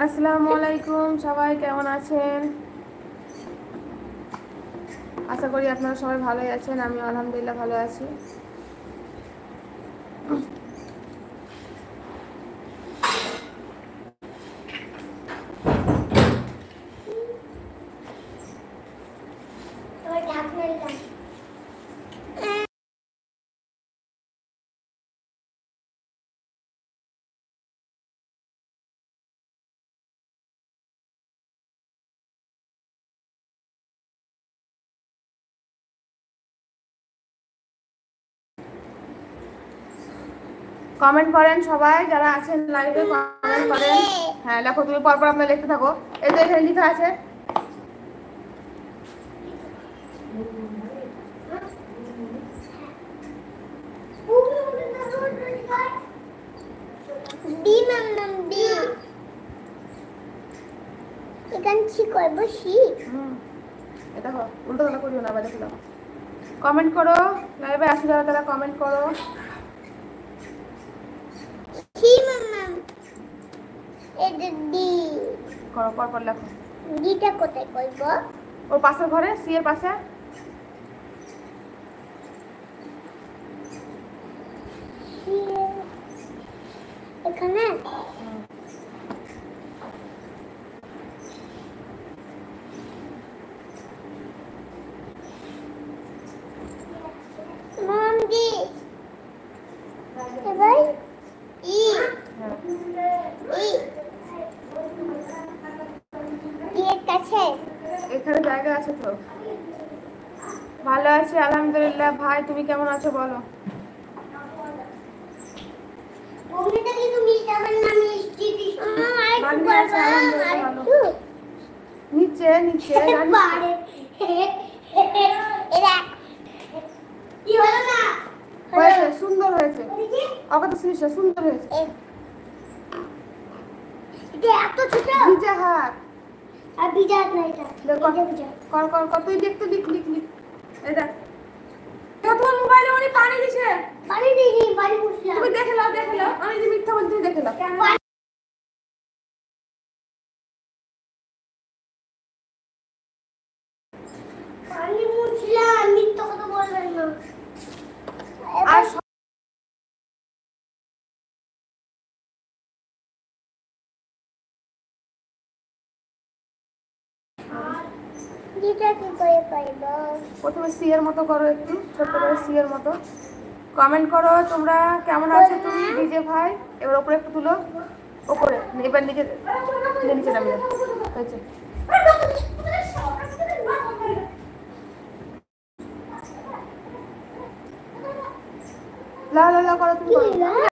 আসসালামু আলাইকুম, সবাই কেমন আছেন? আশা করি আপনারা সবাই ভালোই আছেন। আমি আলহামদুলিল্লাহ ভালো আছি। কমেন্ট করেন সবাই, যারা আছেন লাইভে কমেন্ট করেন। হ্যাঁ লেখো, তুমি পরপর আপনার লিখতে থাকো। এই যে এখানে লেখা আছে। দেখো উল্টো তলা করিও না, দেখো কমেন্ট করো। লাইভে আসে যারা তারা কমেন্ট করো। করো, পরপর লেখো। ডিটা কোথায় কইব? ওর পাশের ঘরে, সি এর পাশে। এখানে মামদি এবার ই ই এর কাছে এখানে জায়গা আছে তো। ভালো আছি আলহামদুলিল্লাহ। ভাই তুমি কেমন আছো বলো? মমিটা কিন্তু মিষ্টার নাম মিষ্টি দিছি। ভালো আছে আলহামদুলিল্লাহ ভালো। নিচে নিচে বাড়ে এরা কি হলো না? হয়েছে, সুন্দর হয়েছে। অগত শ্রীষা সুন্দর হয়েছে। এটা এত ছোট নিচে হাত আর বিজাত না এটা বিজাত কর কর কর, তুই দেখতে লিখ লিখ লিখ। এটা তোমার মোবাইলে উনি পানি দিছে। পানি দিই পানি পুষলাম। তুমি দেখে নাও, দেখে নাও। আমি যে মিথ্যা বলছি, তুমি দেখে নাও। পানি মুছলাম, মিথ্যা কথা বলবেন না। আর যেটা কি করে পাইব? প্রথমে সি এর মতো করো, একটু ছোট্ট করে সি এর মতো। কমেন্ট করো তোমরা কেমন আছো। তুমি ডিজে ভাই এবার উপরে একটু তুলো, উপরে। এবার নিচে নিচে নামিয়ে হয়েছে। লা লা লা করো, তুমি করো।